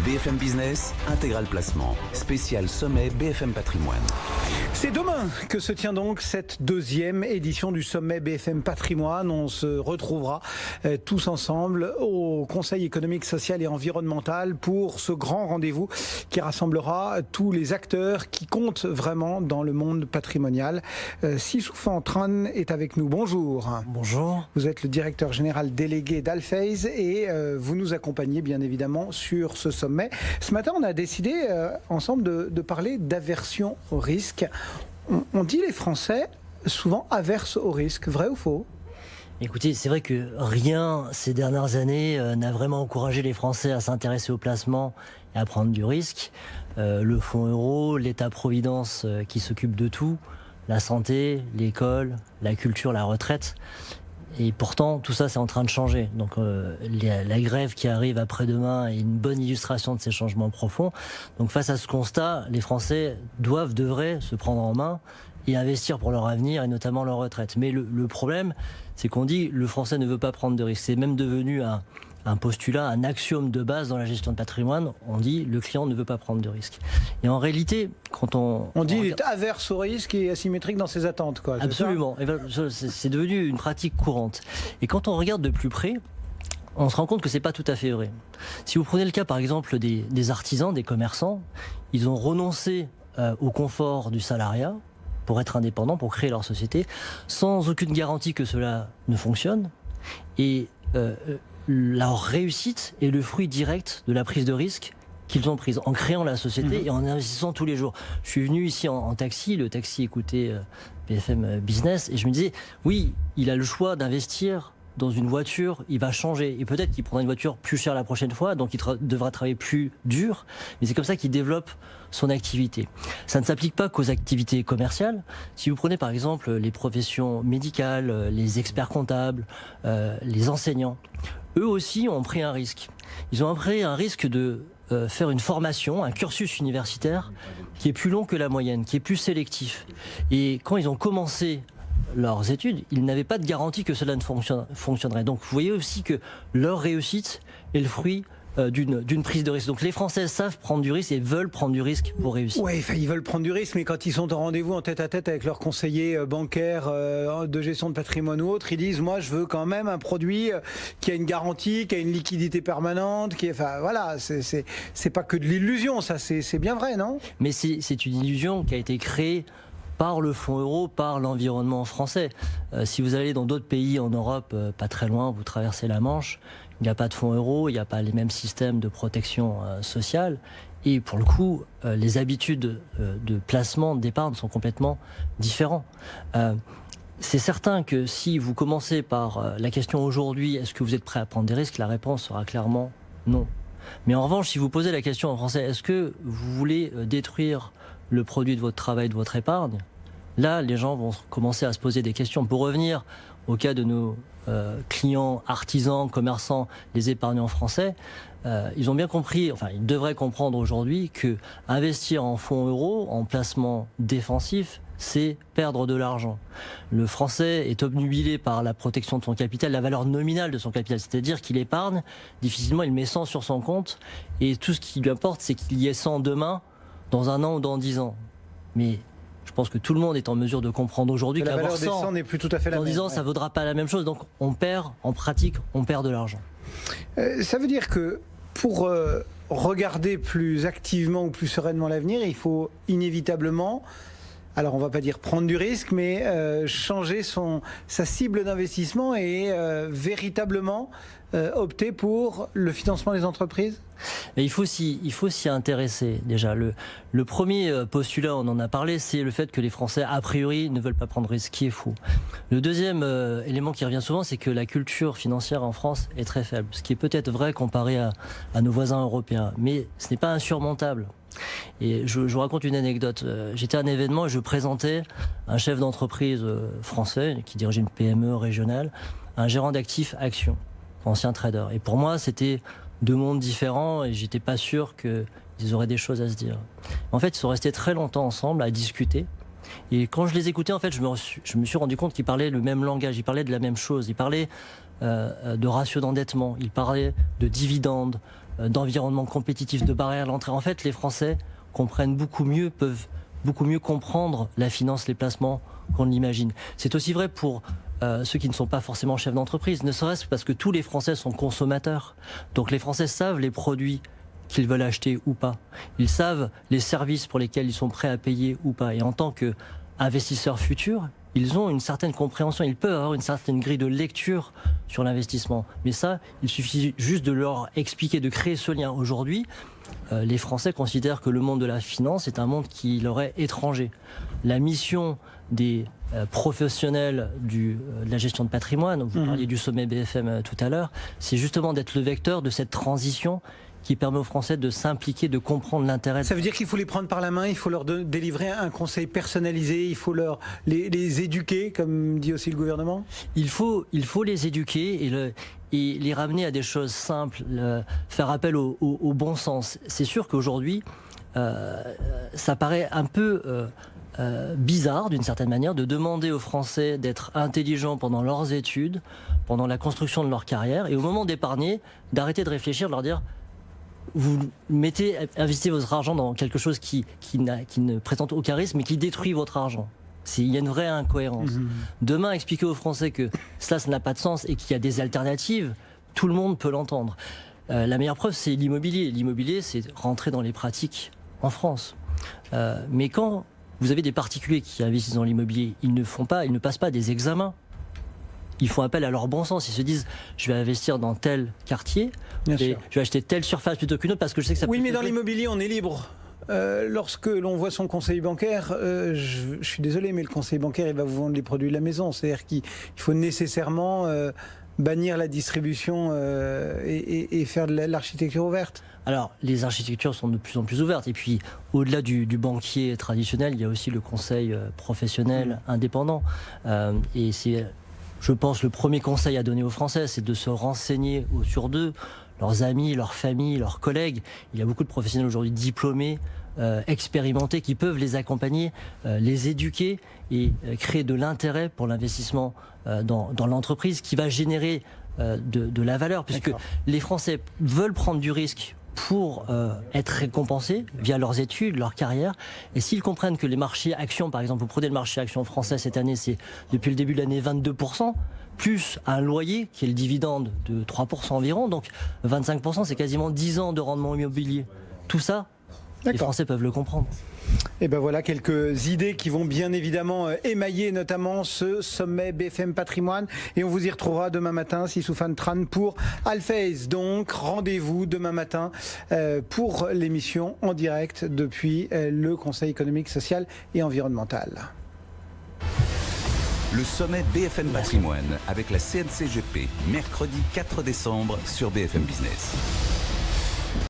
BFM Business, Intégral Placement, spécial sommet BFM Patrimoine. C'est demain que se tient donc cette deuxième édition du sommet BFM Patrimoine. On se retrouvera tous ensemble au Conseil économique, social et environnemental pour ce grand rendez-vous qui rassemblera tous les acteurs qui comptent vraiment dans le monde patrimonial. Sissoufan Tran est avec nous. Bonjour. Bonjour. Vous êtes le directeur général délégué d'Alphase et vous nous accompagnez bien évidemment sur ce sommet. Ce matin, on a décidé ensemble de parler d'aversion au risque. On dit les Français souvent averses au risque, vrai ou faux ? Écoutez, c'est vrai que rien ces dernières années n'a vraiment encouragé les Français à s'intéresser au placement et à prendre du risque. Le fonds euro, l'État-providence qui s'occupe de tout, la santé, l'école, la culture, la retraite. Et pourtant, tout ça, c'est en train de changer. Donc, la grève qui arrive après-demain est une bonne illustration de ces changements profonds. Donc, face à ce constat, les Français devraient se prendre en main et investir pour leur avenir et notamment leur retraite. Mais le problème, c'est qu'on dit le Français ne veut pas prendre de risques. C'est même devenu un postulat, un axiome de base dans la gestion de patrimoine. On dit le client ne veut pas prendre de risques. Et en réalité, quand on dit il est averse au risque et asymétrique dans ses attentes, quoi. Absolument. C'est devenu une pratique courante. Et quand on regarde de plus près, on se rend compte que c'est pas tout à fait vrai. Si vous prenez le cas, par exemple, des artisans, des commerçants, ils ont renoncé au confort du salariat pour être indépendants, pour créer leur société, sans aucune garantie que cela ne fonctionne. Et leur réussite est le fruit direct de la prise de risque qu'ils ont prise en créant la société et en investissant tous les jours. Je suis venu ici en taxi, le taxi écoutait BFM Business, et je me disais, oui, il a le choix d'investir dans une voiture, il va changer, et peut-être qu'il prendra une voiture plus chère la prochaine fois, donc il devra travailler plus dur, mais c'est comme ça qu'il développe son activité. Ça ne s'applique pas qu'aux activités commerciales. Si vous prenez par exemple les professions médicales, les experts comptables, les enseignants, eux aussi ont pris un risque. Ils ont pris un risque de faire une formation, un cursus universitaire qui est plus long que la moyenne, qui est plus sélectif. Et quand ils ont commencé leurs études, ils n'avaient pas de garantie que cela ne fonctionnerait. Donc vous voyez aussi que leur réussite est le fruit d'une prise de risque. Donc les Français savent prendre du risque et veulent prendre du risque pour réussir. Oui, ils veulent prendre du risque, mais quand ils sont en rendez-vous en tête-à-tête avec leurs conseillers bancaires de gestion de patrimoine ou autre, ils disent, moi je veux quand même un produit qui a une garantie, qui a une liquidité permanente, enfin voilà, c'est pas que de l'illusion, ça c'est bien vrai, non ? Mais c'est une illusion qui a été créée par le fonds euro, par l'environnement français. Si vous allez dans d'autres pays en Europe, pas très loin, vous traversez la Manche, il n'y a pas de fonds euro, il n'y a pas les mêmes systèmes de protection sociale. Et pour le coup, les habitudes de placement, d'épargne sont complètement différents. C'est certain que si vous commencez par la question aujourd'hui, est-ce que vous êtes prêt à prendre des risques, la réponse sera clairement non. Mais en revanche, si vous posez la question en français, est-ce que vous voulez détruire le produit de votre travail, de votre épargne, là, les gens vont commencer à se poser des questions. Pour revenir au cas de nos clients, artisans, commerçants, les épargnants français, ils ont bien compris, enfin, ils devraient comprendre aujourd'hui que investir en fonds euros, en placement défensif, c'est perdre de l'argent. Le Français est obnubilé par la protection de son capital, la valeur nominale de son capital, c'est-à-dire qu'il épargne, difficilement il met 100 sur son compte, et tout ce qui lui importe, c'est qu'il y ait 100 demain, dans un an ou dans 10 ans. Mais je pense que tout le monde est en mesure de comprendre aujourd'hui qu'avoir 100, la valeur des 100 n'est plus tout à fait la même. Dans 10 ans, ça ne vaudra pas la même chose. Donc on perd, en pratique, on perd de l'argent. Ça veut dire que pour regarder plus activement ou plus sereinement l'avenir, il faut inévitablement, alors on ne va pas dire prendre du risque, mais changer sa cible d'investissement et véritablement opter pour le financement des entreprises ? Mais il faut s'y intéresser déjà. Le premier postulat, on en a parlé, c'est le fait que les Français, a priori, ne veulent pas prendre de risque, qui est fou. Le deuxième élément qui revient souvent, c'est que la culture financière en France est très faible, ce qui est peut-être vrai comparé à nos voisins européens, mais ce n'est pas insurmontable. Et je vous raconte une anecdote. J'étais à un événement et je présentais un chef d'entreprise français qui dirigeait une PME régionale, un gérant d'actifs Action, ancien trader. Et pour moi, c'était deux mondes différents et j'étais pas sûr qu'ils auraient des choses à se dire. En fait, ils sont restés très longtemps ensemble à discuter. Et quand je les écoutais, en fait, je me suis rendu compte qu'ils parlaient le même langage, ils parlaient de la même chose, ils parlaient de ratio d'endettement, ils parlaient de dividendes, d'environnement compétitif, de barrières à l'entrée. En fait, les Français comprennent beaucoup mieux, peuvent beaucoup mieux comprendre la finance, les placements qu'on l'imagine. C'est aussi vrai pour ceux qui ne sont pas forcément chefs d'entreprise, ne serait-ce parce que tous les Français sont consommateurs. Donc les Français savent les produits qu'ils veulent acheter ou pas. Ils savent les services pour lesquels ils sont prêts à payer ou pas. Et en tant qu'investisseurs futurs, ils ont une certaine compréhension, ils peuvent avoir une certaine grille de lecture sur l'investissement. Mais ça, il suffit juste de leur expliquer, de créer ce lien. Aujourd'hui, les Français considèrent que le monde de la finance est un monde qui leur est étranger. La mission des professionnels de la gestion de patrimoine, vous parliez du sommet BFM tout à l'heure, c'est justement d'être le vecteur de cette transition qui permet aux Français de s'impliquer, de comprendre l'intérêt. Ça veut dire qu'il faut les prendre par la main, il faut leur délivrer un conseil personnalisé, il faut les éduquer, comme dit aussi le gouvernement. Il faut les éduquer et les ramener à des choses simples, faire appel au bon sens. C'est sûr qu'aujourd'hui, ça paraît un peu bizarre d'une certaine manière de demander aux Français d'être intelligents pendant leurs études, pendant la construction de leur carrière, et au moment d'épargner, d'arrêter de réfléchir, de leur dire vous investissez votre argent dans quelque chose qui ne présente aucun risque, mais qui détruit votre argent. Il y a une vraie incohérence. Demain, expliquer aux Français que ça n'a pas de sens et qu'il y a des alternatives, tout le monde peut l'entendre. La meilleure preuve, c'est l'immobilier. L'immobilier, c'est rentrer dans les pratiques en France. Mais quand vous avez des particuliers qui investissent dans l'immobilier, ils ne passent pas des examens. Ils font appel à leur bon sens. Ils se disent, je vais investir dans tel quartier, et je vais acheter telle surface plutôt qu'une autre parce que je sais que ça peut... Oui, mais dans l'immobilier, on est libre. Lorsque l'on voit son conseiller bancaire, je suis désolé, mais le conseiller bancaire, il va vous vendre les produits de la maison. C'est-à-dire qu'il faut nécessairement bannir la distribution et faire de l'architecture ouverte. Alors, les architectures sont de plus en plus ouvertes. Et puis, au-delà du banquier traditionnel, il y a aussi le conseil professionnel indépendant. Et c'est, je pense, le premier conseil à donner aux Français, c'est de se renseigner sur d'eux, leurs amis, leurs familles, leurs collègues. Il y a beaucoup de professionnels aujourd'hui diplômés, expérimentés, qui peuvent les accompagner, les éduquer et créer de l'intérêt pour l'investissement dans l'entreprise qui va générer de la valeur. Puisque les Français veulent prendre du risque pour être récompensés via leurs études, leur carrière. Et s'ils comprennent que les marchés actions, par exemple, vous prenez le marché actions français cette année, c'est depuis le début de l'année 22%, plus un loyer qui est le dividende de 3% environ, donc 25%, c'est quasiment 10 ans de rendement immobilier. Tout ça, les Français peuvent le comprendre. Et ben voilà quelques idées qui vont bien évidemment émailler notamment ce sommet BFM Patrimoine. Et on vous y retrouvera demain matin, Soufane Tran pour Alphase. Donc rendez-vous demain matin pour l'émission en direct depuis le Conseil économique, social et environnemental. Le sommet BFM Patrimoine avec la CNCGP, mercredi 4 décembre sur BFM Business.